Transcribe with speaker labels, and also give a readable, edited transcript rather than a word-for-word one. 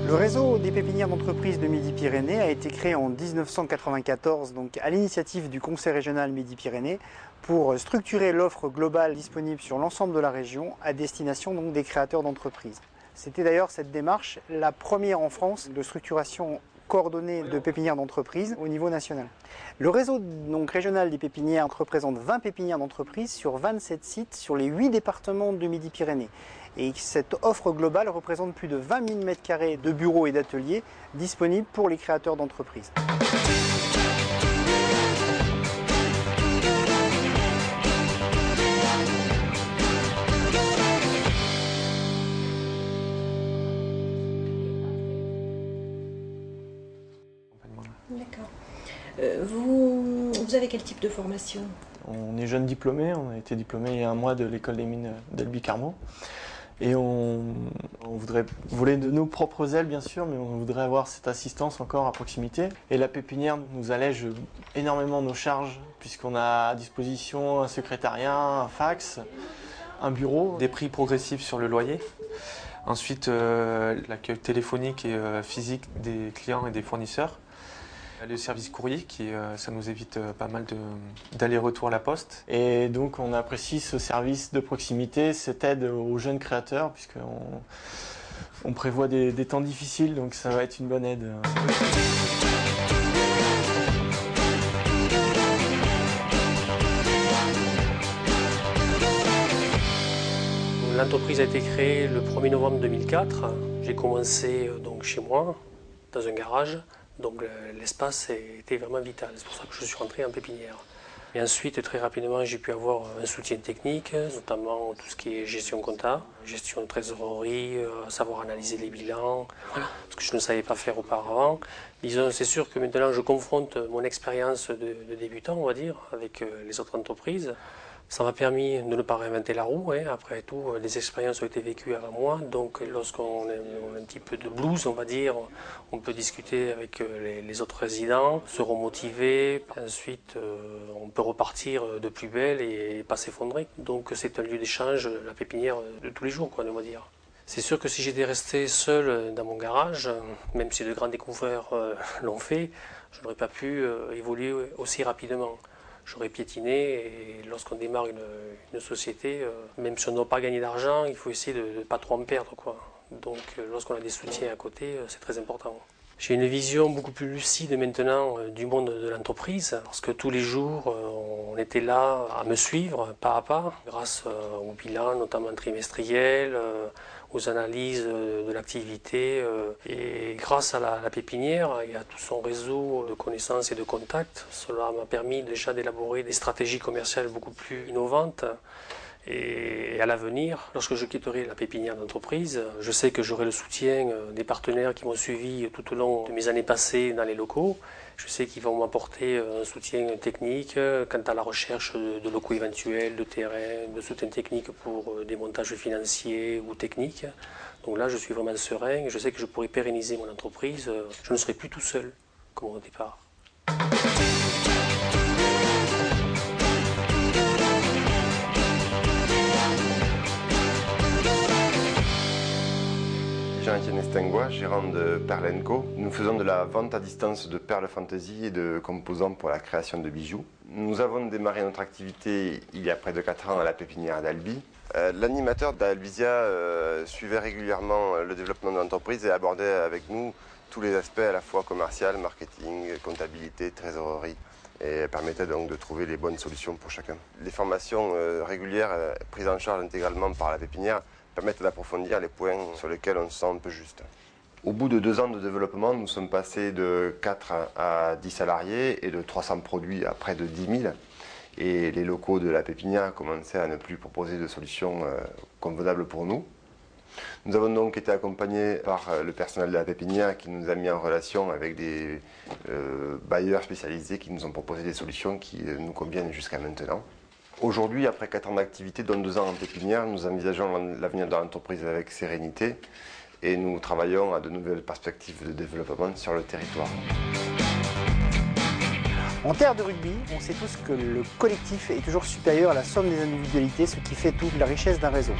Speaker 1: Le réseau des pépinières d'entreprises de Midi-Pyrénées a été créé en 1994 donc à l'initiative du Conseil régional Midi-Pyrénées pour structurer l'offre globale disponible sur l'ensemble de la région à destination donc des créateurs d'entreprises. C'était d'ailleurs cette démarche la première en France de structuration coordonnée de pépinières d'entreprises au niveau national. Le réseau donc, régional des pépinières représente 20 pépinières d'entreprises sur 27 sites sur les 8 départements de Midi-Pyrénées. Et cette offre globale représente plus de 20 000 m² de bureaux et d'ateliers disponibles pour les créateurs d'entreprises.
Speaker 2: D'accord. Vous avez quel type de formation?
Speaker 3: On est jeunes diplômés, on a été diplômés il y a un mois de l'école des mines d'Albi-Carmaux. Et on voudrait voler de nos propres ailes bien sûr, mais on voudrait avoir cette assistance encore à proximité. Et la pépinière nous allège énormément nos charges, puisqu'on a à disposition un secrétariat, un fax, un bureau.
Speaker 4: Des prix progressifs sur le loyer. Ensuite, l'accueil téléphonique et physique des clients et des fournisseurs. Le service courrier, ça nous évite pas mal d'aller-retour à la poste.
Speaker 3: Et donc on apprécie ce service de proximité, cette aide aux jeunes créateurs, puisqu'on prévoit des temps difficiles, donc ça va être une bonne aide.
Speaker 5: L'entreprise a été créée le 1er novembre 2004. J'ai commencé donc chez moi, dans un garage. Donc l'espace était vraiment vital, c'est pour ça que je suis rentré en pépinière. Et ensuite, très rapidement, j'ai pu avoir un soutien technique, notamment tout ce qui est gestion comptable, gestion de trésorerie, savoir analyser les bilans, voilà, ce que je ne savais pas faire auparavant. Disons, c'est sûr que maintenant, je confronte mon expérience de débutant, on va dire, avec les autres entreprises. Ça m'a permis de ne pas réinventer la roue. Après tout, les expériences ont été vécues avant moi. Donc lorsqu'on a un petit peu de blues, on va dire, on peut discuter avec les autres résidents, se remotiver. Ensuite, on peut repartir de plus belle et pas s'effondrer. Donc c'est un lieu d'échange, la pépinière de tous les jours, quoi, on va dire. C'est sûr que si j'étais resté seul dans mon garage, même si de grands découvreurs l'ont fait, je n'aurais pas pu évoluer aussi rapidement. J'aurais piétiné et lorsqu'on démarre une société, même si on ne doit pas gagner d'argent, il faut essayer de ne pas trop en perdre, quoi. Donc lorsqu'on a des soutiens à côté, c'est très important. J'ai une vision beaucoup plus lucide maintenant du monde de l'entreprise, parce que tous les jours, on était là à me suivre pas à pas, grâce au bilan, notamment trimestriel, aux analyses de l'activité. Et grâce à la pépinière et à tout son réseau de connaissances et de contacts, cela m'a permis déjà d'élaborer des stratégies commerciales beaucoup plus innovantes. Et à l'avenir, lorsque je quitterai la pépinière d'entreprise, je sais que j'aurai le soutien des partenaires qui m'ont suivi tout au long de mes années passées dans les locaux. Je sais qu'ils vont m'apporter un soutien technique quant à la recherche de locaux éventuels, de terrain, de soutien technique pour des montages financiers ou techniques. Donc là, je suis vraiment serein et je sais que je pourrai pérenniser mon entreprise. Je ne serai plus tout seul, comme au départ.
Speaker 6: Jean-Étienne Estingois, gérant de Perles & Co. Nous faisons de la vente à distance de perles fantaisie et de composants pour la création de bijoux. Nous avons démarré notre activité il y a près de 4 ans à la pépinière d'Albi. L'animateur d'Albizia suivait régulièrement le développement de l'entreprise et abordait avec nous tous les aspects à la fois commercial, marketing, comptabilité, trésorerie et permettait donc de trouver les bonnes solutions pour chacun. Les formations régulières prises en charge intégralement par la pépinière permettent d'approfondir les points sur lesquels on se sent un peu juste. Au bout de 2 ans de développement, nous sommes passés de 4 à 10 salariés et de 300 produits à près de 10 000. Et les locaux de la pépinière commençaient à ne plus proposer de solutions convenables pour nous. Nous avons donc été accompagnés par le personnel de la pépinière qui nous a mis en relation avec des bailleurs spécialisés qui nous ont proposé des solutions qui nous conviennent jusqu'à maintenant. Aujourd'hui, après 4 ans d'activité, dont 2 ans en pépinière, nous envisageons l'avenir de l'entreprise avec sérénité et nous travaillons à de nouvelles perspectives de développement sur le territoire.
Speaker 1: En terre de rugby, on sait tous que le collectif est toujours supérieur à la somme des individualités, ce qui fait toute la richesse d'un réseau.